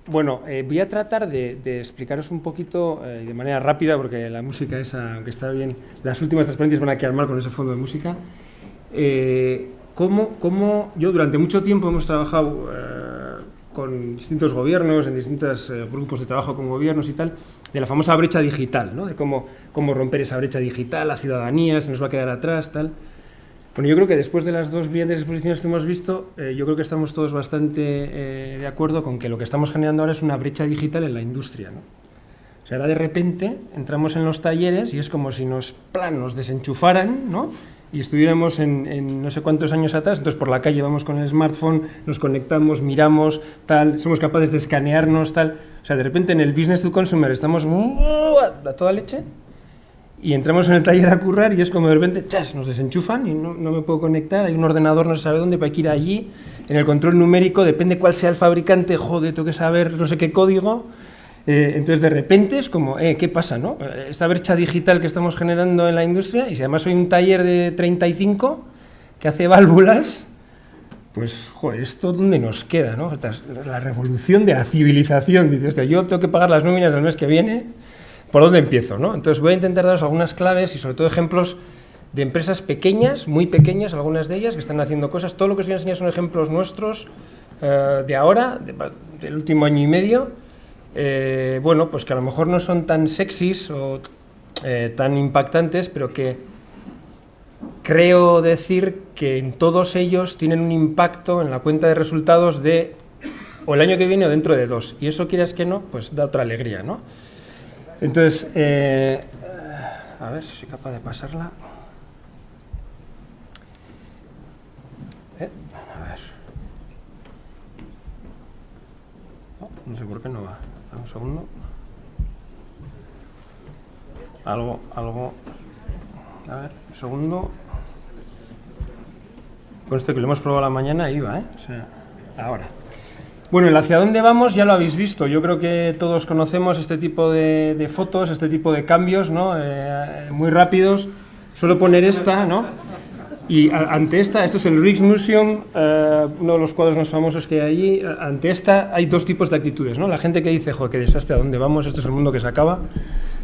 Bueno, voy a tratar de explicaros un poquito de manera rápida, porque la música esa, aunque está bien, las últimas transparencias van a quedar mal con ese fondo de música. Cómo yo durante mucho tiempo hemos trabajado con distintos gobiernos, en distintos grupos de trabajo con gobiernos y tal, de la famosa brecha digital, ¿no? De cómo romper esa brecha digital, la ciudadanía se nos va a quedar atrás, tal. Bueno, yo creo que después de las dos brillantes exposiciones que hemos visto, yo creo que estamos todos bastante de acuerdo con que lo que estamos generando ahora es una brecha digital en la industria, ¿no? O sea, ahora de repente entramos en los talleres y es como si nos desenchufaran, ¿no? Y estuviéramos en no sé cuántos años atrás, entonces por la calle vamos con el smartphone, nos conectamos, miramos, tal, somos capaces de escanearnos, tal. O sea, de repente en el business to consumer estamos a toda leche. Y entramos en el taller a currar y es como de repente, ¡chas!, nos desenchufan y no me puedo conectar, hay un ordenador, no se sabe dónde, hay que ir allí, en el control numérico, depende cuál sea el fabricante, joder, tengo que saber no sé qué código. Entonces de repente es como, ¿qué pasa, no? Esta brecha digital que estamos generando en la industria, y si además soy un taller de 35 que hace válvulas, pues, joder, ¿esto dónde nos queda, no? La revolución de la civilización, dices, yo tengo que pagar las nóminas del mes que viene, ¿por dónde empiezo, no? Entonces voy a intentar daros algunas claves y sobre todo ejemplos de empresas pequeñas, muy pequeñas, algunas de ellas que están haciendo cosas. Todo lo que os voy a enseñar son ejemplos nuestros de ahora, del último año y medio. Bueno, pues que a lo mejor no son tan sexys o tan impactantes, pero que creo decir que en todos ellos tienen un impacto en la cuenta de resultados de o el año que viene o dentro de 2. Y eso, quieras que no, pues da otra alegría, ¿no? Entonces, a ver si soy capaz de pasarla. A ver. No sé por qué no va. Un segundo. Algo. A ver, un segundo. Con esto que lo hemos probado a la mañana iba, O sea, ahora. Bueno, el hacia dónde vamos ya lo habéis visto. Yo creo que todos conocemos este tipo de fotos, este tipo de cambios, ¿no? Muy rápidos. Suelo poner esta, ¿no? Y ante esta, esto es el Rijksmuseum, uno de los cuadros más famosos que hay allí. Ante esta hay dos tipos de actitudes, ¿no? La gente que dice, joder, qué desastre, ¿a dónde vamos? Esto es el mundo que se acaba,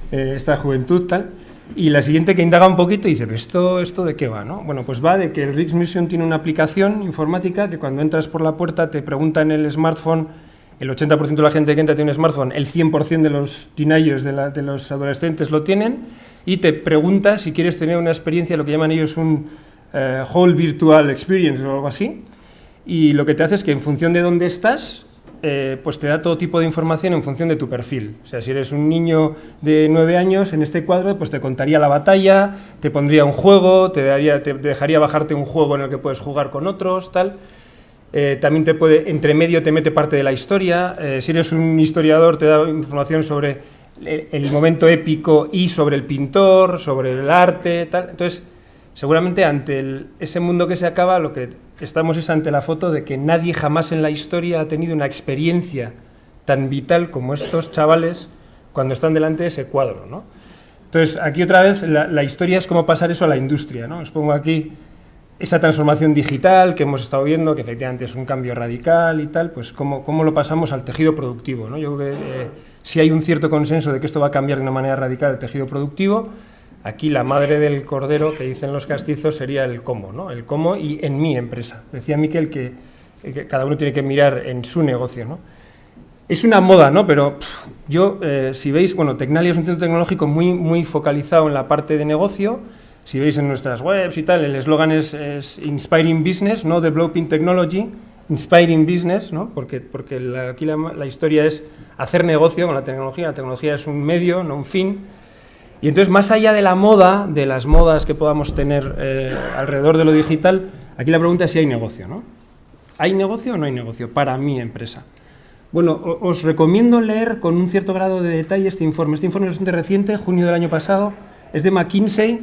esta juventud, tal. Y la siguiente que indaga un poquito y dice, ¿esto de qué va, no? Bueno, pues va de que el Rijksmuseum tiene una aplicación informática que cuando entras por la puerta te pregunta en el smartphone, el 80% de la gente que entra tiene un smartphone, el 100% de los teenagers, de los adolescentes lo tienen, y te pregunta si quieres tener una experiencia, lo que llaman ellos un whole virtual experience o algo así, y lo que te hace es que en función de dónde estás, pues te da todo tipo de información en función de tu perfil. O sea, si eres un niño de 9 años, en este cuadro pues te contaría la batalla, te pondría un juego, te dejaría bajarte un juego en el que puedes jugar con otros, tal. También entre medio te mete parte de la historia. Si eres un historiador, te da información sobre el momento épico y sobre el pintor, sobre el arte, tal. Entonces, seguramente ante ese mundo que se acaba, lo que estamos es ante la foto de que nadie jamás en la historia ha tenido una experiencia tan vital como estos chavales cuando están delante de ese cuadro, ¿no? Entonces, aquí otra vez la historia es cómo pasar eso a la industria, ¿no? Os pongo aquí esa transformación digital que hemos estado viendo, que efectivamente es un cambio radical y tal, pues cómo lo pasamos al tejido productivo, ¿no? Yo creo que sí hay un cierto consenso de que esto va a cambiar de una manera radical el tejido productivo. Aquí la madre del cordero, que dicen los castizos, sería el cómo, ¿no? El cómo y en mi empresa. Decía Miquel que cada uno tiene que mirar en su negocio, ¿no? Es una moda, ¿no? Pero yo, si veis, bueno, Tecnalia es un centro tecnológico muy focalizado en la parte de negocio. Si veis en nuestras webs y tal, el eslogan es Inspiring Business, no Developing Technology, Inspiring Business, ¿no? Porque aquí la historia es hacer negocio con la tecnología es un medio, no un fin. Y entonces, más allá de la moda, de las modas que podamos tener alrededor de lo digital, aquí la pregunta es si hay negocio, ¿no? ¿Hay negocio o no hay negocio para mi empresa? Bueno, os recomiendo leer con un cierto grado de detalle este informe. Este informe es bastante reciente, junio del año pasado, es de McKinsey,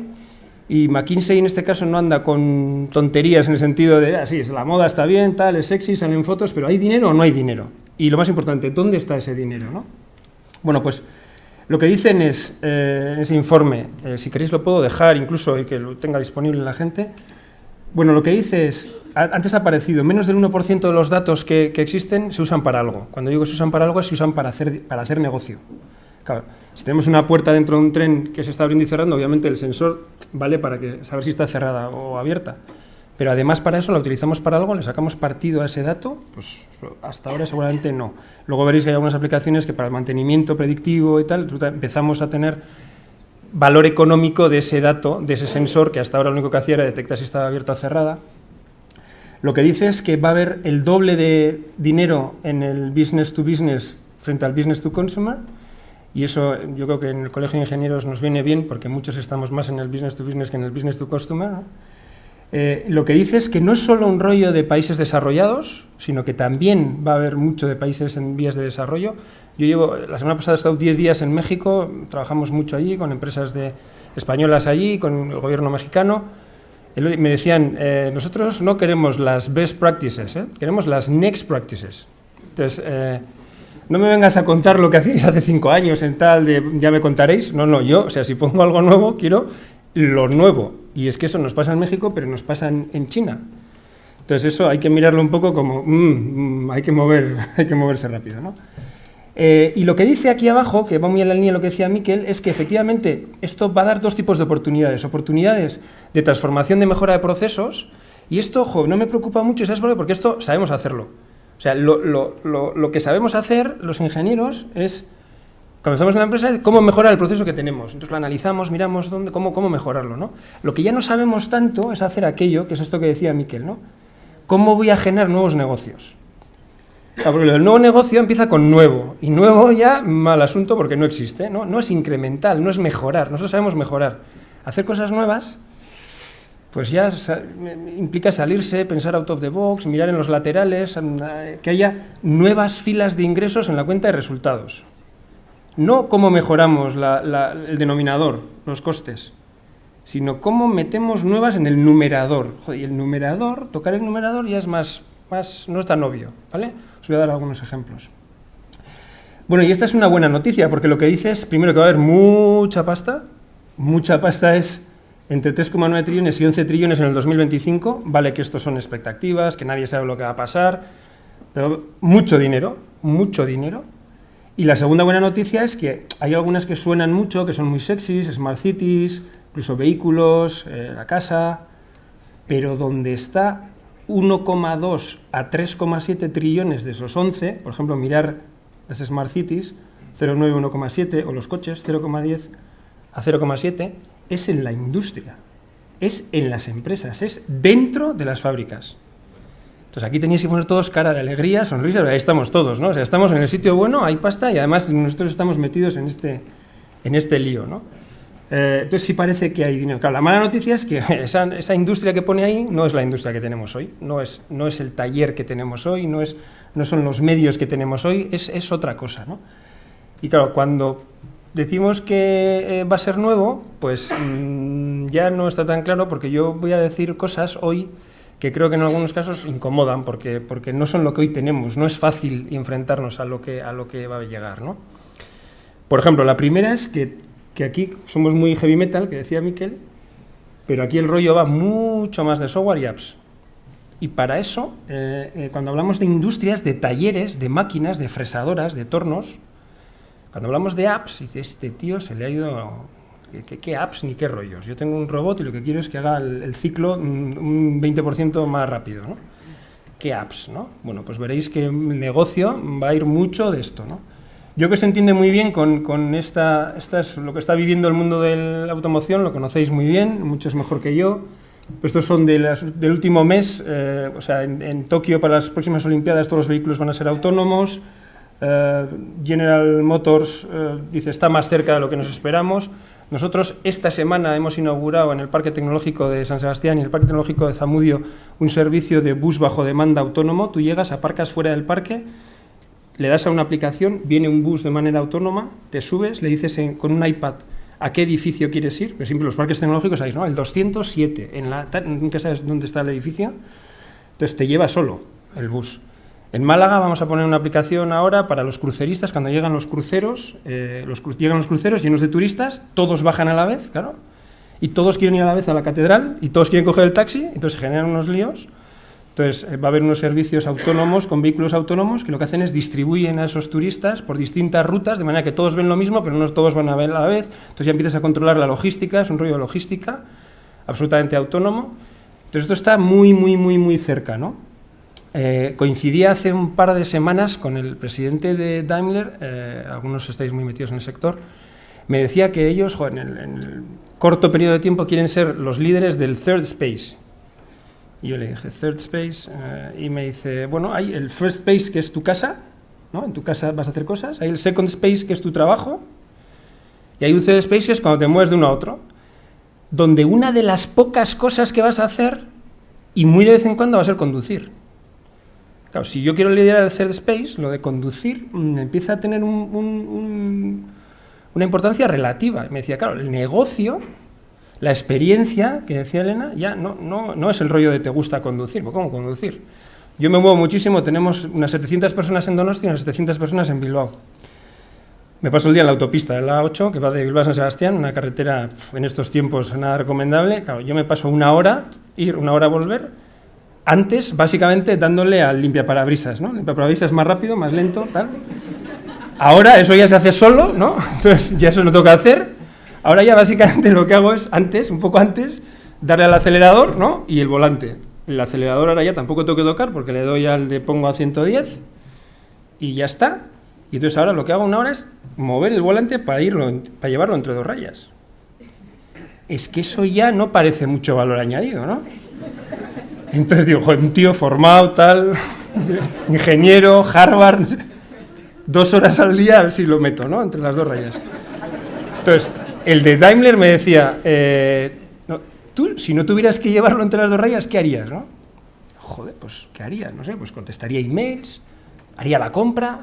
y McKinsey en este caso no anda con tonterías en el sentido de, sí, la moda está bien, tal, es sexy, salen fotos, pero ¿hay dinero o no hay dinero? Y lo más importante, ¿dónde está ese dinero, no? Bueno, pues lo que dicen es, en ese informe, si queréis lo puedo dejar incluso y que lo tenga disponible la gente, Bueno, lo que dice es, antes ha aparecido, menos del 1% de los datos que existen se usan para algo. Cuando digo se usan para algo, es se usan para hacer negocio. Claro, si tenemos una puerta dentro de un tren que se está abriendo y cerrando, obviamente el sensor vale para saber si está cerrada o abierta. Pero además para eso la utilizamos para algo, le sacamos partido a ese dato, pues hasta ahora seguramente no. Luego veréis que hay algunas aplicaciones que para el mantenimiento predictivo y tal, empezamos a tener valor económico de ese dato, de ese sensor, que hasta ahora lo único que hacía era detectar si estaba abierta o cerrada. Lo que dice es que va a haber el doble de dinero en el business to business frente al business to consumer, y eso yo creo que en el Colegio de Ingenieros nos viene bien, porque muchos estamos más en el business to business que en el business to customer, ¿no? Lo que dice es que no es solo un rollo de países desarrollados, sino que también va a haber mucho de países en vías de desarrollo. La semana pasada he estado 10 días en México, trabajamos mucho allí, con empresas españolas allí, con el gobierno mexicano. Me decían, nosotros no queremos las best practices, queremos las next practices. Entonces, no me vengas a contar lo que hacíais hace 5 años en tal, ya me contaréis. No, yo, o sea, si pongo algo nuevo, quiero lo nuevo. Y es que eso nos pasa en México, pero nos pasa en China. Entonces eso hay que mirarlo un poco como, hay que moverse rápido, ¿no? Y lo que dice aquí abajo, que va muy en la línea de lo que decía Miquel, es que efectivamente esto va a dar dos tipos de oportunidades. Oportunidades de transformación, de mejora de procesos, y esto, ojo, no me preocupa mucho, ¿sabes por qué? Porque esto sabemos hacerlo. O sea, lo que sabemos hacer los ingenieros es, cuando estamos en la empresa, cómo mejorar el proceso que tenemos. Entonces lo analizamos, miramos cómo mejorarlo, ¿no? Lo que ya no sabemos tanto es hacer aquello, que es esto que decía Miquel, ¿no? ¿Cómo voy a generar nuevos negocios? Claro, porque el nuevo negocio empieza con nuevo, y nuevo ya mal asunto porque no existe, ¿no? No es incremental, no es mejorar, nosotros sabemos mejorar. Hacer cosas nuevas, pues ya implica salirse, pensar out of the box, mirar en los laterales, que haya nuevas filas de ingresos en la cuenta de resultados. No cómo mejoramos el denominador, los costes, sino cómo metemos nuevas en el numerador. Joder, y el numerador, tocar el numerador ya es más, no es tan obvio, ¿vale? Os voy a dar algunos ejemplos. Bueno, y esta es una buena noticia, porque lo que dice es, primero, que va a haber mucha pasta es entre 3,9 trillones y 11 trillones en el 2025, vale que estos son expectativas, que nadie sabe lo que va a pasar, pero mucho dinero, y la segunda buena noticia es que hay algunas que suenan mucho, que son muy sexys, smart cities, incluso vehículos, la casa, pero donde está 1,2 a 3,7 trillones de esos 11, por ejemplo, mirar las smart cities, 0,9 a 1,7, o los coches, 0,10 a 0,7, es en la industria, es en las empresas, es dentro de las fábricas. Entonces aquí tenéis que poner todos cara de alegría, sonrisa, ahí estamos todos, ¿no? O sea, estamos en el sitio bueno, hay pasta y además nosotros estamos metidos en este lío, ¿no? Entonces sí parece que hay dinero. Claro, la mala noticia es que esa industria que pone ahí no es la industria que tenemos hoy, no es el taller que tenemos hoy, no son los medios que tenemos hoy, es otra cosa, ¿no? Y claro, cuando decimos que va a ser nuevo, pues ya no está tan claro, porque yo voy a decir cosas hoy que creo que en algunos casos incomodan, porque no son lo que hoy tenemos, no es fácil enfrentarnos a lo que va a llegar, ¿no? Por ejemplo, la primera es que aquí somos muy heavy metal, que decía Miquel, pero aquí el rollo va mucho más de software y apps. Y para eso, cuando hablamos de industrias, de talleres, de máquinas, de fresadoras, de tornos, cuando hablamos de apps, dice, este tío se le ha ido... ¿Qué apps ni qué rollos? Yo tengo un robot y lo que quiero es que haga el ciclo un 20% más rápido, ¿no? ¿Qué apps, no? Bueno, pues veréis que el negocio va a ir mucho de esto, ¿no? Yo que se entiende muy bien con esta es lo que está viviendo el mundo de la automoción, lo conocéis muy bien, muchos mejor que yo. Estos son del último mes, o sea, en Tokio para las próximas Olimpiadas todos los vehículos van a ser autónomos. General Motors dice está más cerca de lo que nos esperamos. Nosotros esta semana hemos inaugurado en el Parque Tecnológico de San Sebastián y el Parque Tecnológico de Zamudio un servicio de bus bajo demanda autónomo. Tú llegas, aparcas fuera del parque, le das a una aplicación, viene un bus de manera autónoma, te subes, le dices con un iPad a qué edificio quieres ir, por ejemplo los parques tecnológicos sabéis, ¿no? El 207, nunca sabes dónde está el edificio, entonces te lleva solo el bus. En Málaga vamos a poner una aplicación ahora para los cruceristas, cuando llegan los cruceros, llegan los cruceros llenos de turistas, todos bajan a la vez, claro, y todos quieren ir a la vez a la catedral y todos quieren coger el taxi, entonces se generan unos líos. Entonces va a haber unos servicios autónomos con vehículos autónomos que lo que hacen es distribuyen a esos turistas por distintas rutas, de manera que todos ven lo mismo, pero no todos van a ver a la vez. Entonces ya empiezas a controlar la logística, es un rollo de logística absolutamente autónomo. Entonces esto está muy cerca, ¿no? Coincidía hace un par de semanas con el presidente de Daimler, algunos estáis muy metidos en el sector, me decía que ellos, en el corto periodo de tiempo, quieren ser los líderes del Third Space. Y yo le dije, Third Space, y me dice, bueno, hay el First Space, que es tu casa, ¿no? En tu casa vas a hacer cosas, hay el Second Space, que es tu trabajo, y hay un Third Space, que es cuando te mueves de uno a otro, donde una de las pocas cosas que vas a hacer, y muy de vez en cuando, va a ser conducir. Claro, si yo quiero liderar el Third Space, lo de conducir empieza a tener una importancia relativa. Me decía, claro, el negocio, la experiencia, que decía Elena, ya no es el rollo de te gusta conducir. ¿Cómo conducir? Yo me muevo muchísimo, tenemos unas 700 personas en Donosti y unas 700 personas en Bilbao. Me paso el día en la autopista de la A8, que va de Bilbao a San Sebastián, una carretera en estos tiempos nada recomendable. Claro, yo me paso una hora ir, una hora volver. Antes, básicamente, dándole al limpiaparabrisas, ¿no? El limpiaparabrisas más rápido, más lento, tal. Ahora eso ya se hace solo, ¿no? Entonces ya eso no toca hacer. Ahora ya básicamente lo que hago es, un poco antes, darle al acelerador, ¿no? Y el volante. El acelerador ahora ya tampoco tengo que tocar porque le doy pongo a 110 y ya está. Y entonces ahora lo que hago una hora es mover el volante para llevarlo entre dos rayas. Es que eso ya no parece mucho valor añadido, ¿no? Entonces digo, un tío formado, tal, ingeniero, Harvard, 2 horas al día, a ver si lo meto, ¿no? Entre las dos rayas. Entonces, el de Daimler me decía, tú, si no tuvieras que llevarlo entre las dos rayas, ¿qué harías, no? Joder, pues, ¿qué haría? No sé, pues contestaría emails, haría la compra.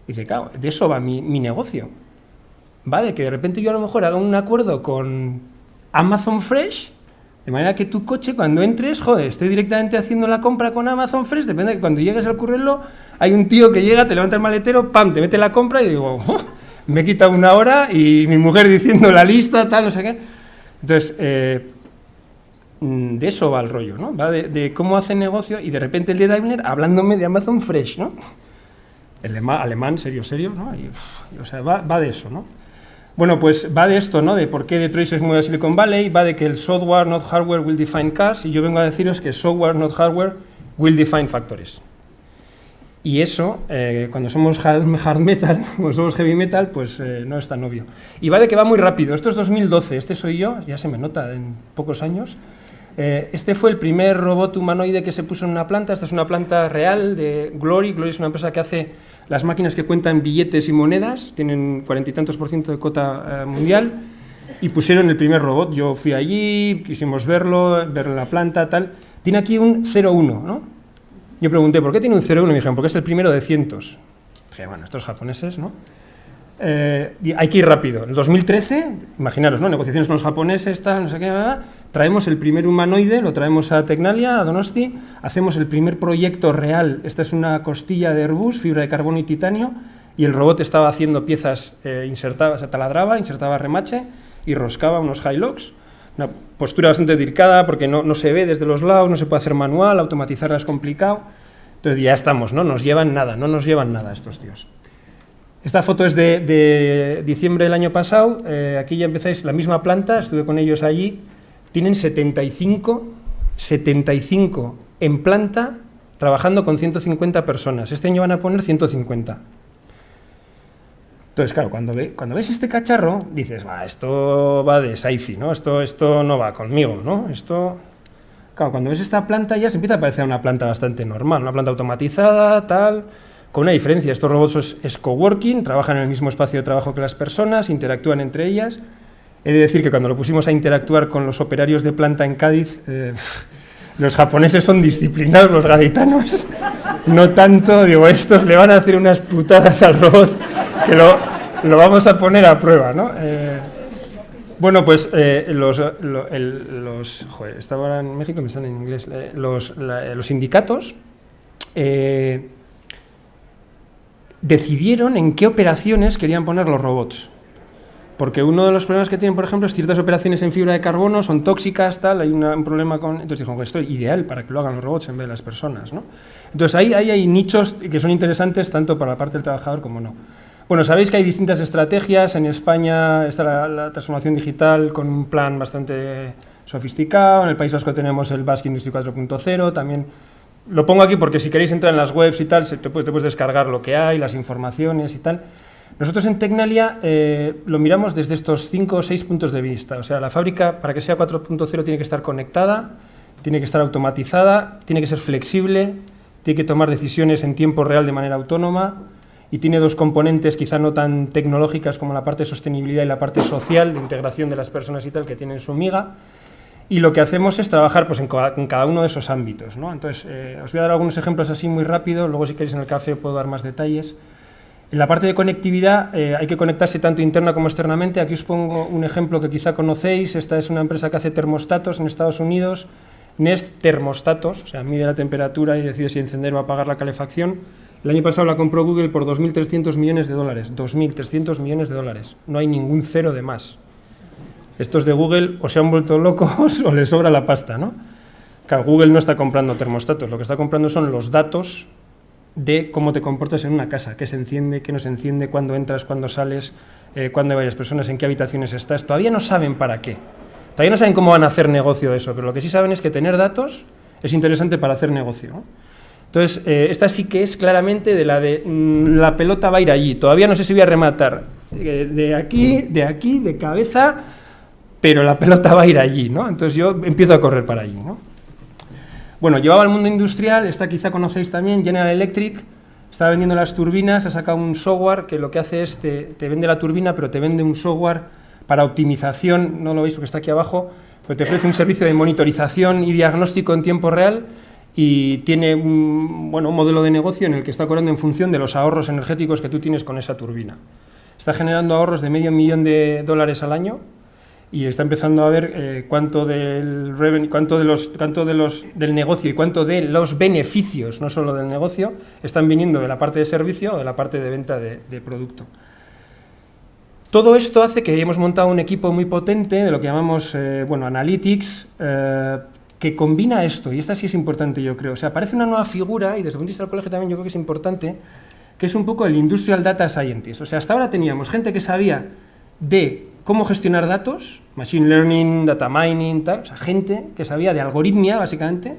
Dice, claro, de eso va mi negocio. Va de que de repente yo a lo mejor haga un acuerdo con Amazon Fresh, de manera que tu coche, cuando entres, esté directamente haciendo la compra con Amazon Fresh, depende de que cuando llegues al currelo, hay un tío que llega, te levanta el maletero, ¡pam!, te mete la compra y digo, me he quitado una hora y mi mujer diciendo la lista, tal, no sé qué. Entonces, de eso va el rollo, ¿no? Va de cómo hacen negocio y de repente el de Daimler hablándome de Amazon Fresh, ¿no? El alemán, serio, ¿no? O sea, va de eso, ¿no? Bueno, pues va de esto, ¿no? De por qué Detroit se mueve a Silicon Valley, va de que el software, not hardware, will define cars, y yo vengo a deciros que software, not hardware, will define factories. Y eso, cuando somos hard metal, o somos heavy metal, pues no es tan obvio. Y va de que va muy rápido. Esto es 2012, este soy yo, ya se me nota en pocos años. Este fue el primer robot humanoide que se puso en una planta. Esta es una planta real de Glory. Glory es una empresa que hace las máquinas que cuentan billetes y monedas, tienen 40 y tantos % de cota mundial, y pusieron el primer robot. Yo fui allí, quisimos verlo, ver la planta, tal. Tiene aquí un 01, ¿no? Yo pregunté, ¿por qué tiene un 01? Y me dijeron, porque es el primero de cientos. Dije, bueno, estos japoneses, ¿no? Hay que ir rápido. En 2013, imaginaros, ¿no? Negociaciones con los japoneses, tal, no sé qué, traemos el primer humanoide, lo traemos a Tecnalia, a Donosti, hacemos el primer proyecto real. Esta es una costilla de Airbus, fibra de carbono y titanio, y el robot estaba haciendo piezas, se taladraba, insertaba remache y roscaba unos high-locs. Una postura bastante delicada porque no se ve desde los lados, no se puede hacer manual, automatizarla es complicado. Entonces ya estamos, ¿no? No nos llevan nada estos tíos. Esta foto es de diciembre del año pasado, aquí ya empezáis la misma planta, estuve con ellos allí, tienen 75 en planta, trabajando con 150 personas, este año van a poner 150. Entonces, claro, cuando ves este cacharro, dices, esto va de sci-fi, ¿no? Esto no va conmigo, ¿no? Claro, cuando ves esta planta ya se empieza a parecer una planta bastante normal, una planta automatizada, tal, con una diferencia. Estos robots es coworking, trabajan en el mismo espacio de trabajo que las personas, interactúan entre ellas. He de decir que cuando lo pusimos a interactuar con los operarios de planta en Cádiz, los japoneses son disciplinados, los gaditanos no tanto. Digo, estos le van a hacer unas putadas al robot que lo vamos a poner a prueba, ¿no? Bueno, pues estaba en México, me sale en inglés, los sindicatos decidieron en qué operaciones querían poner los robots. Porque uno de los problemas que tienen, por ejemplo, es ciertas operaciones en fibra de carbono son tóxicas, tal, hay un problema con... Entonces dijo, pues esto es ideal para que lo hagan los robots en vez de las personas, ¿no? Entonces ahí hay nichos que son interesantes tanto para la parte del trabajador como no. Bueno, sabéis que hay distintas estrategias. En España está la transformación digital con un plan bastante sofisticado. En el País Vasco tenemos el Basque Industry 4.0. También lo pongo aquí porque si queréis entrar en las webs y tal, te puedes descargar lo que hay, las informaciones y tal. Nosotros en Tecnalia lo miramos desde estos 5 o 6 puntos de vista. O sea, la fábrica, para que sea 4.0, tiene que estar conectada, tiene que estar automatizada, tiene que ser flexible, tiene que tomar decisiones en tiempo real de manera autónoma y tiene dos componentes quizá no tan tecnológicas como la parte de sostenibilidad y la parte social, de integración de las personas y tal, que tienen su miga. Y lo que hacemos es trabajar pues, en cada uno de esos ámbitos, ¿no? Entonces, os voy a dar algunos ejemplos así muy rápido, luego si queréis en el café puedo dar más detalles. En la parte de conectividad hay que conectarse tanto interna como externamente. Aquí os pongo un ejemplo que quizá conocéis. Esta es una empresa que hace termostatos en Estados Unidos, Nest Termostatos, o sea, mide la temperatura y decide si encender o apagar la calefacción. El año pasado la compró Google por 2.300 millones de dólares. 2.300 millones de dólares. No hay ningún cero de más. Estos de Google o se han vuelto locos o les sobra la pasta, ¿no? Claro, Google no está comprando termostatos, lo que está comprando son los datos de cómo te comportas en una casa, qué se enciende, qué no se enciende, cuándo entras, cuándo sales, cuándo hay varias personas, en qué habitaciones estás. Todavía no saben para qué. Todavía no saben cómo van a hacer negocio de eso, pero lo que sí saben es que tener datos es interesante para hacer negocio, ¿no? Entonces, esta sí que es claramente de la pelota va a ir allí. Todavía no sé si voy a rematar de aquí, de cabeza, pero la pelota va a ir allí, ¿no? Entonces yo empiezo a correr para allí, ¿no? Bueno, llevaba al mundo industrial, esta quizá conocéis también, General Electric, estaba vendiendo las turbinas, ha sacado un software que lo que hace es, te vende la turbina, pero te vende un software para optimización, no lo veis porque está aquí abajo, pero te ofrece un servicio de monitorización y diagnóstico en tiempo real y tiene un modelo de negocio en el que está cobrando en función de los ahorros energéticos que tú tienes con esa turbina. Está generando ahorros de $500,000 al año, y está empezando a ver cuánto del negocio y cuánto de los beneficios, no solo del negocio, están viniendo de la parte de servicio o de la parte de venta de producto. Todo esto hace que hemos montado un equipo muy potente de lo que llamamos Analytics, que combina esto, y esta sí es importante yo creo. O sea, aparece una nueva figura, y desde el punto de vista del colegio también yo creo que es importante, que es un poco el Industrial Data Scientist. O sea, hasta ahora teníamos gente que sabía de cómo gestionar datos, machine learning, data mining, tal, o sea, gente que sabía de algoritmia, básicamente.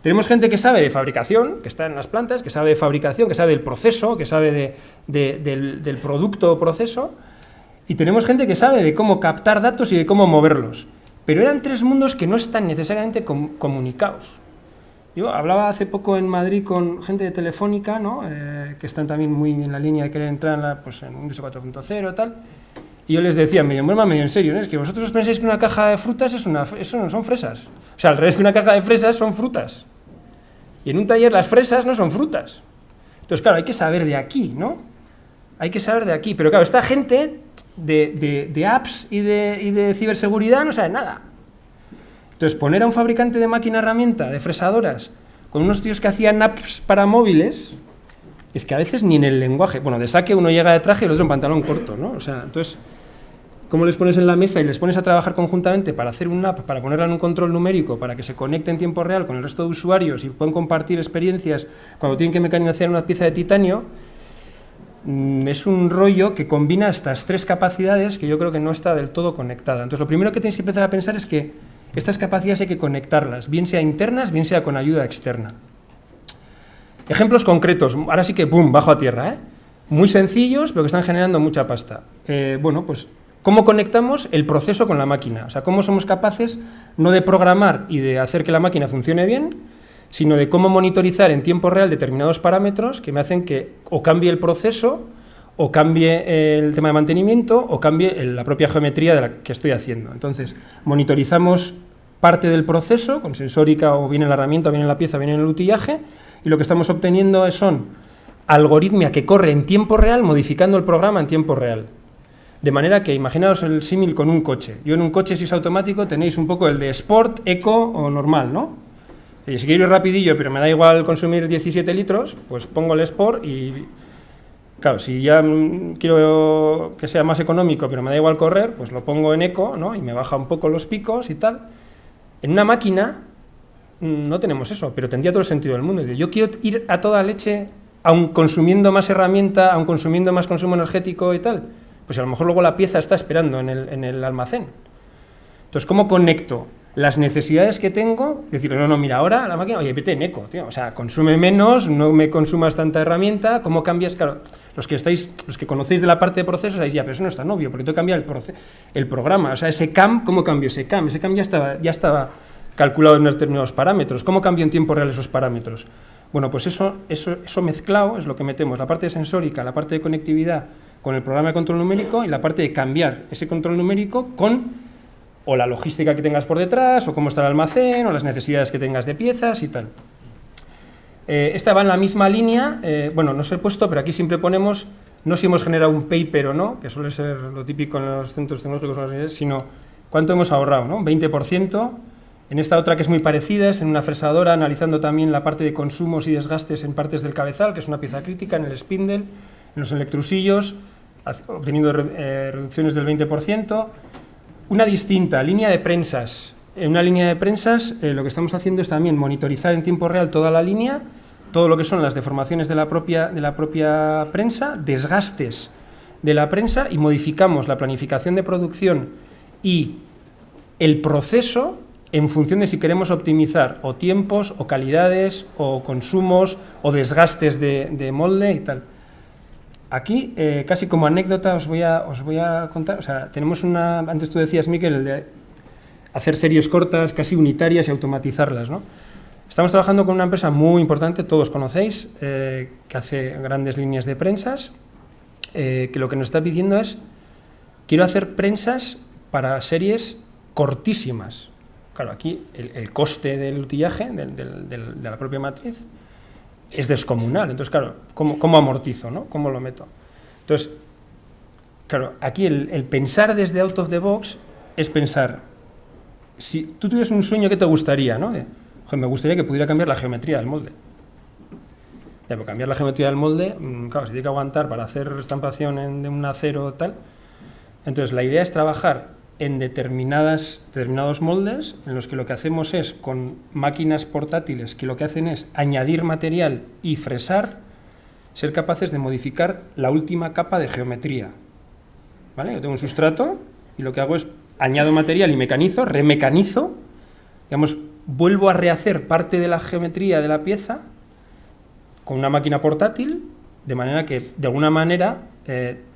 Tenemos gente que sabe de fabricación, que está en las plantas, que sabe de fabricación, que sabe del proceso, que sabe del producto o proceso, y tenemos gente que sabe de cómo captar datos y de cómo moverlos. Pero eran tres mundos que no están necesariamente comunicados. Yo hablaba hace poco en Madrid con gente de Telefónica, ¿no? Que están también muy en la línea de querer entrar en Industria 4.0 y tal. Y yo les decía, medio en broma, medio en serio, ¿no? Es que vosotros pensáis que una caja de frutas eso no son fresas. O sea, al revés, que una caja de fresas son frutas. Y en un taller las fresas no son frutas. Entonces, claro, hay que saber de aquí, ¿no? Hay que saber de aquí. Pero claro, esta gente de apps y de ciberseguridad no sabe nada. Entonces, poner a un fabricante de máquina herramienta, de fresadoras, con unos tíos que hacían apps para móviles, es que a veces ni en el lenguaje, de saque uno llega de traje y el otro en pantalón corto, ¿no? O sea, entonces, ¿cómo les pones en la mesa y les pones a trabajar conjuntamente para hacer una app, para ponerla en un control numérico, para que se conecte en tiempo real con el resto de usuarios y puedan compartir experiencias cuando tienen que mecanizar una pieza de titanio? Es un rollo que combina estas tres capacidades que yo creo que no está del todo conectada. Entonces, lo primero que tenéis que empezar a pensar es que estas capacidades hay que conectarlas, bien sea internas, bien sea con ayuda externa. Ejemplos concretos, ahora sí que ¡pum!, bajo a tierra, muy sencillos, pero que están generando mucha pasta. Pues, ¿cómo conectamos el proceso con la máquina? O sea, ¿cómo somos capaces no de programar y de hacer que la máquina funcione bien, sino de cómo monitorizar en tiempo real determinados parámetros que me hacen que o cambie el proceso, o cambie el tema de mantenimiento, o cambie la propia geometría de la que estoy haciendo? Entonces, monitorizamos parte del proceso, con sensórica, o bien en la herramienta, o bien en la pieza, o bien en el utillaje, y lo que estamos obteniendo son algoritmia que corre en tiempo real, modificando el programa en tiempo real. De manera que, imaginaos el símil con un coche. Yo en un coche, si es automático, tenéis un poco el de Sport, Eco o normal, ¿no? Si quiero ir rapidillo, pero me da igual consumir 17 litros, pues pongo el Sport y Claro, si ya quiero que sea más económico, pero me da igual correr, pues lo pongo en eco, ¿no? Y me baja un poco los picos y tal. En una máquina no tenemos eso, pero tendría todo el sentido del mundo. Yo quiero ir a toda leche, aun consumiendo más herramienta, aun consumiendo más consumo energético y tal, pues a lo mejor luego la pieza está esperando en el almacén. Entonces, ¿cómo conecto las necesidades que tengo? Decir, no, mira, ahora la máquina, oye, vete en eco, tío, o sea, consume menos, no me consumas tanta herramienta, ¿cómo cambias? Claro, los que conocéis de la parte de procesos, ahí ya, pero eso no es tan obvio, porque tengo que cambiar el programa, o sea, ese CAM, ¿cómo cambio ese CAM? Ese CAM ya estaba calculado en determinados parámetros, ¿cómo cambio en tiempo real esos parámetros? Bueno, pues eso mezclado es lo que metemos, la parte sensórica, la parte de conectividad con el programa de control numérico y la parte de cambiar ese control numérico con o la logística que tengas por detrás, o cómo está el almacén, o las necesidades que tengas de piezas y tal. Esta va en la misma línea, bueno, no os he puesto, pero aquí siempre ponemos, no si hemos generado un paper o no, que suele ser lo típico en los centros tecnológicos, sino cuánto hemos ahorrado, ¿no? 20%. En esta otra que es muy parecida, es en una fresadora, analizando también la parte de consumos y desgastes en partes del cabezal, que es una pieza crítica, en el spindle, en los electrusillos, obteniendo reducciones del 20%. Una distinta, línea de prensas. En una línea de prensas lo que estamos haciendo es también monitorizar en tiempo real toda la línea, todo lo que son las deformaciones de la propia prensa, desgastes de la prensa, y modificamos la planificación de producción y el proceso en función de si queremos optimizar o tiempos, o calidades, o consumos, o desgastes de molde y tal. Aquí, casi como anécdota, os voy a contar, o sea, tenemos antes tú decías, Miquel, el de hacer series cortas, casi unitarias y automatizarlas, ¿no? Estamos trabajando con una empresa muy importante, todos conocéis, que hace grandes líneas de prensas, que lo que nos está pidiendo es, quiero hacer prensas para series cortísimas. Claro, aquí el coste del utillaje, de la propia matriz, es descomunal. Entonces, claro, ¿cómo amortizo, ¿no? ¿Cómo lo meto? Entonces, claro, aquí el pensar desde out of the box es pensar, si tú tuvieras un sueño, ¿qué te gustaría, no? Joder, me gustaría que pudiera cambiar la geometría del molde. Ya, pero cambiar la geometría del molde, claro, se tiene que aguantar para hacer estampación de un acero tal. Entonces, la idea es trabajar en determinados moldes en los que lo que hacemos es, con máquinas portátiles que lo que hacen es añadir material y fresar, ser capaces de modificar la última capa de geometría. ¿Vale? Yo tengo un sustrato y lo que hago es añado material y mecanizo, remecanizo, digamos, vuelvo a rehacer parte de la geometría de la pieza con una máquina portátil, de manera que, de alguna manera,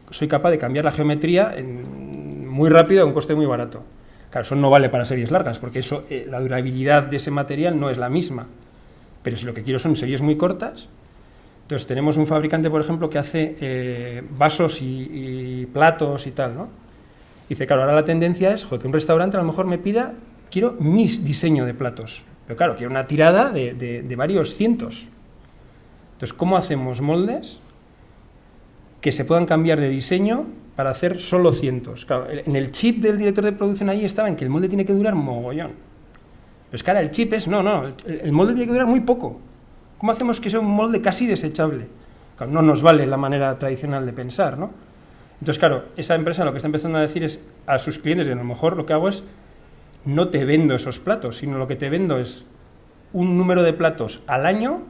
soy capaz de cambiar la geometría muy rápido a un coste muy barato. Claro, eso no vale para series largas, porque eso, la durabilidad de ese material no es la misma. Pero si lo que quiero son series muy cortas, entonces tenemos un fabricante, por ejemplo, que hace vasos y platos y tal, ¿no? Dice, claro, ahora la tendencia es, joder, que un restaurante a lo mejor me pida, quiero mi diseño de platos. Pero claro, quiero una tirada de varios cientos. Entonces, ¿cómo hacemos moldes que se puedan cambiar de diseño para hacer solo cientos? Claro, en el chip del director de producción allí estaba en que el molde tiene que durar mogollón. Pero es que ahora el chip es, el molde tiene que durar muy poco. ¿Cómo hacemos que sea un molde casi desechable? Claro, no nos vale la manera tradicional de pensar, ¿no? Entonces, claro, esa empresa lo que está empezando a decir es a sus clientes, y a lo mejor lo que hago es, no te vendo esos platos, sino lo que te vendo es un número de platos al año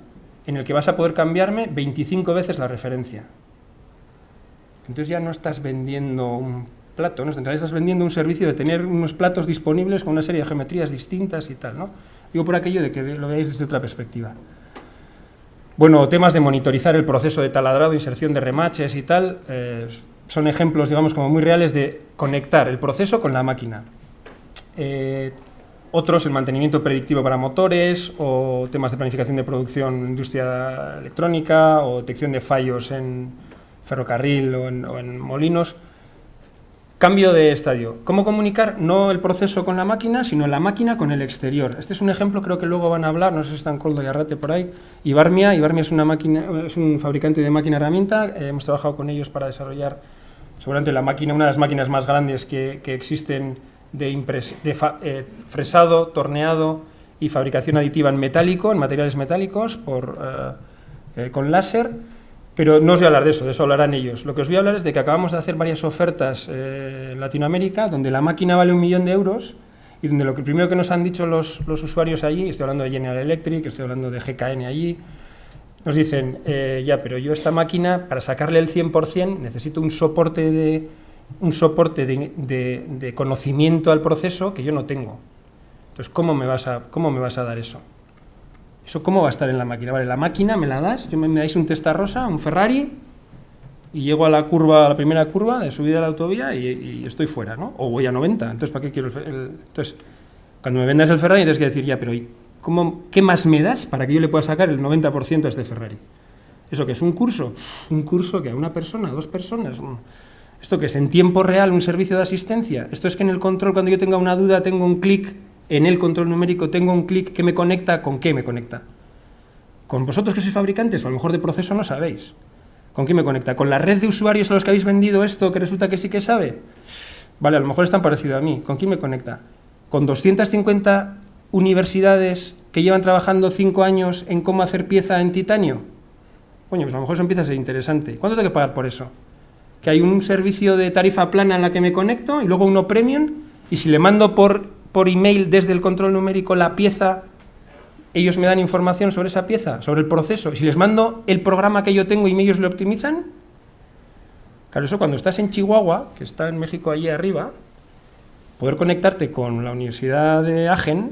en el que vas a poder cambiarme 25 veces la referencia. Entonces ya no estás vendiendo un plato, ¿no? En realidad estás vendiendo un servicio de tener unos platos disponibles con una serie de geometrías distintas y tal, ¿no? Digo por aquello de que lo veáis desde otra perspectiva. Bueno, temas de monitorizar el proceso de taladrado, inserción de remaches y tal, son ejemplos, digamos, como muy reales de conectar el proceso con la máquina. Otros, el mantenimiento predictivo para motores, o temas de planificación de producción en industria electrónica, o detección de fallos en ferrocarril o en molinos. Cambio de estadio. ¿Cómo comunicar no el proceso con la máquina, sino la máquina con el exterior? Este es un ejemplo, creo que luego van a hablar, no sé si están Coldo y Arrate por ahí. Ibarmia es un fabricante de máquina herramienta, hemos trabajado con ellos para desarrollar seguramente una de las máquinas más grandes que existen de fresado, torneado y fabricación aditiva en metálico, en materiales metálicos con láser. Pero no os voy a hablar de eso hablarán ellos. Lo que os voy a hablar es de que acabamos de hacer varias ofertas en Latinoamérica, donde la máquina vale 1 millón de euros, y donde lo primero que nos han dicho los usuarios allí, estoy hablando de General Electric, estoy hablando de GKN allí, nos dicen, ya, pero yo esta máquina, para sacarle el 100%, necesito un soporte de conocimiento al proceso que yo no tengo. Entonces, ¿cómo me vas a dar eso? ¿Eso cómo va a estar en la máquina? Vale, la máquina me la das, me dais un Testarossa, un Ferrari, y llego a la primera curva de subida a la autovía y estoy fuera, ¿no? O voy a 90, entonces ¿para qué quiero Entonces, cuando me vendas el Ferrari tienes que decir, ya, pero ¿qué más me das para que yo le pueda sacar el 90% a este Ferrari? ¿Eso qué es? ¿Un curso? ¿Un curso que a una persona, a 2 personas? ¿Esto qué es? ¿En tiempo real un servicio de asistencia? ¿Esto es que en el control, cuando yo tenga una duda, tengo un clic? En el control numérico tengo un clic que me conecta, ¿con qué me conecta? ¿Con vosotros que sois fabricantes? O a lo mejor de proceso no sabéis. ¿Con qué me conecta? ¿Con la red de usuarios a los que habéis vendido esto que resulta que sí que sabe? Vale, a lo mejor es tan parecido a mí. ¿Con quién me conecta? ¿Con 250 universidades que llevan trabajando 5 años en cómo hacer pieza en titanio? Coño, pues a lo mejor eso empieza a ser interesante. ¿Cuánto tengo que pagar por eso? Que hay un servicio de tarifa plana en la que me conecto y luego uno premium, y si le mando por email desde el control numérico la pieza, ellos me dan información sobre esa pieza, sobre el proceso, y si les mando el programa que yo tengo y ellos lo optimizan. Claro, eso cuando estás en Chihuahua, que está en México allí arriba, poder conectarte con la Universidad de Agen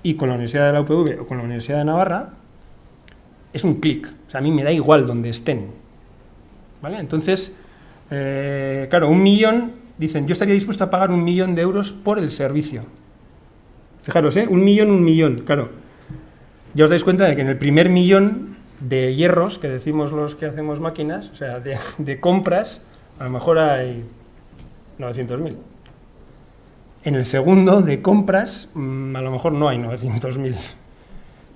y con la Universidad de la UPV o con la Universidad de Navarra, es un clic. O sea, a mí me da igual donde estén, ¿vale? Entonces, claro, 1 millón. Dicen, yo estaría dispuesto a pagar 1 millón de euros por el servicio. Fijaros, 1 millón, claro. Ya os dais cuenta de que en el primer millón de hierros, que decimos los que hacemos máquinas, o sea, de compras, a lo mejor hay 900.000. En el segundo, de compras, a lo mejor no hay 900.000.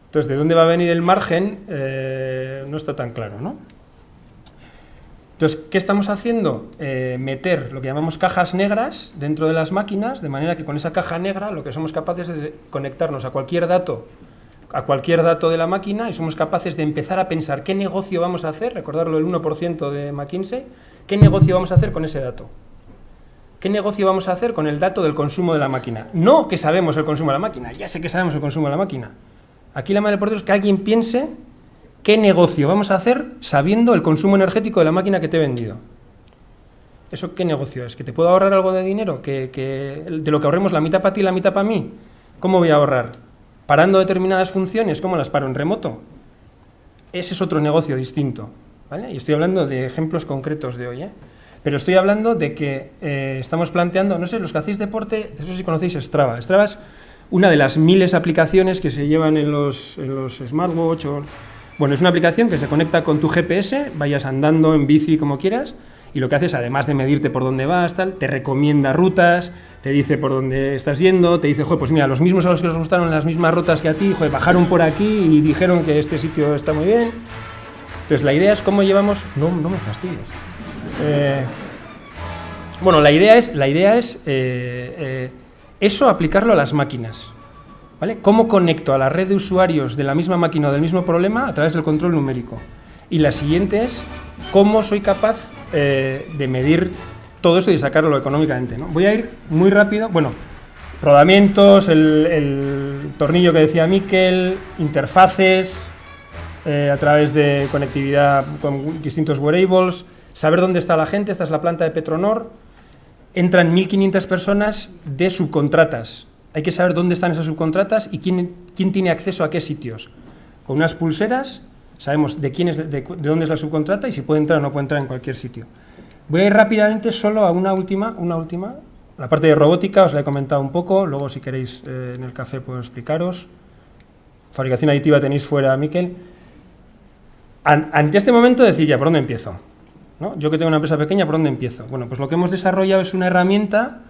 Entonces, ¿de dónde va a venir el margen? No está tan claro, ¿no? Entonces, ¿qué estamos haciendo? Meter lo que llamamos cajas negras dentro de las máquinas, de manera que con esa caja negra lo que somos capaces es de conectarnos a cualquier dato de la máquina, y somos capaces de empezar a pensar qué negocio vamos a hacer, recordarlo el 1% de McKinsey, qué negocio vamos a hacer con ese dato. ¿Qué negocio vamos a hacer con el dato del consumo de la máquina? No que sabemos el consumo de la máquina, ya sé que sabemos el consumo de la máquina. Aquí la madre del portero es que alguien piense ¿qué negocio vamos a hacer sabiendo el consumo energético de la máquina que te he vendido? ¿Eso qué negocio es? ¿Que te puedo ahorrar algo de dinero? ¿Que de lo que ahorremos la mitad para ti y la mitad para mí? ¿Cómo voy a ahorrar? ¿Parando determinadas funciones? ¿Cómo las paro en remoto? Ese es otro negocio distinto, ¿vale? Y estoy hablando de ejemplos concretos de hoy, Pero estoy hablando de que estamos planteando, no sé, los que hacéis deporte, eso sí conocéis Strava. Strava es una de las miles de aplicaciones que se llevan en los smartwatch. Bueno, es una aplicación que se conecta con tu GPS, vayas andando, en bici, como quieras, y lo que haces, además de medirte por dónde vas, tal, te recomienda rutas, te dice por dónde estás yendo, te dice, joder, pues mira, los mismos a los que les gustaron las mismas rutas que a ti, joder, bajaron por aquí y dijeron que este sitio está muy bien. Entonces, la idea es cómo llevamos... No me fastidies. Bueno, la idea es eso aplicarlo a las máquinas. ¿Vale? ¿Cómo conecto a la red de usuarios de la misma máquina o del mismo problema a través del control numérico? Y la siguiente es cómo soy capaz de medir todo eso y de sacarlo económicamente, ¿no? Voy a ir muy rápido. Bueno, rodamientos, el tornillo que decía Miquel, interfaces a través de conectividad con distintos wearables, saber dónde está la gente. Esta es la planta de Petronor. Entran 1.500 personas de subcontratas. Hay que saber dónde están esas subcontratas y quién tiene acceso a qué sitios. Con unas pulseras sabemos de dónde es la subcontrata y si puede entrar o no puede entrar en cualquier sitio. Voy a ir rápidamente solo a una última. La parte de robótica os la he comentado un poco, luego si queréis en el café puedo explicaros. Fabricación aditiva tenéis fuera, Miquel. Ante este momento decir ya, ¿por dónde empiezo? ¿No? Yo que tengo una empresa pequeña, ¿por dónde empiezo? Bueno, pues lo que hemos desarrollado es una herramienta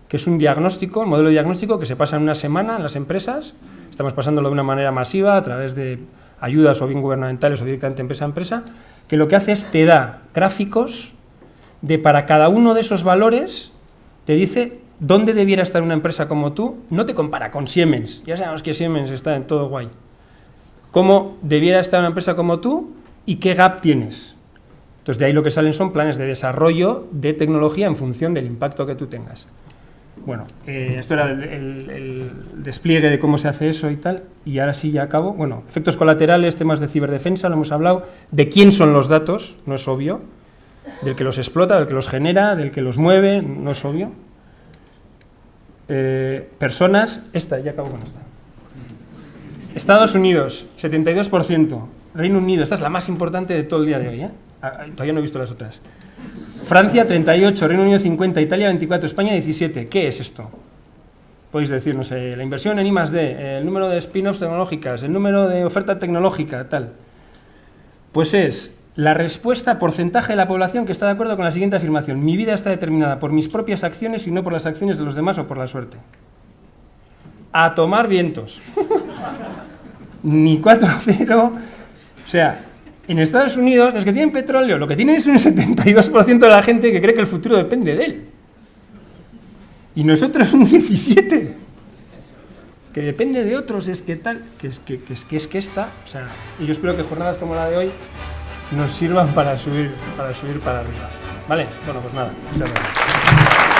que es un diagnóstico, un modelo de diagnóstico que se pasa en una semana en las empresas. Estamos pasándolo de una manera masiva a través de ayudas o bien gubernamentales o directamente empresa a empresa, que lo que hace es te da gráficos de para cada uno de esos valores, te dice dónde debiera estar una empresa como tú, no te compara con Siemens, ya sabemos que Siemens está en todo guay. Cómo debiera estar una empresa como tú y qué gap tienes. Entonces, de ahí lo que salen son planes de desarrollo de tecnología en función del impacto que tú tengas. Bueno, esto era el despliegue de cómo se hace eso y tal, y ahora sí ya acabo. Bueno, efectos colaterales, temas de ciberdefensa, lo hemos hablado, de quién son los datos, no es obvio, del que los explota, del que los genera, del que los mueve, no es obvio. Personas, ya acabo con esta. Estados Unidos, 72%, Reino Unido, esta es la más importante de todo el día de hoy, todavía no he visto las otras. Francia 38, Reino Unido 50, Italia 24, España 17. ¿Qué es esto? Podéis decir, no sé, la inversión en I+D, el número de spin-offs tecnológicas, el número de oferta tecnológica, tal. Pues es la respuesta porcentaje de la población que está de acuerdo con la siguiente afirmación: mi vida está determinada por mis propias acciones y no por las acciones de los demás o por la suerte. A tomar vientos. Ni 4-0. O sea, en Estados Unidos, los que tienen petróleo, lo que tienen es un 72% de la gente que cree que el futuro depende de él. Y nosotros un 17%. Que depende de otros, es que tal, que esta. O sea, y yo espero que jornadas como la de hoy nos sirvan para subir para arriba. ¿Vale? Bueno, pues nada, muchas gracias.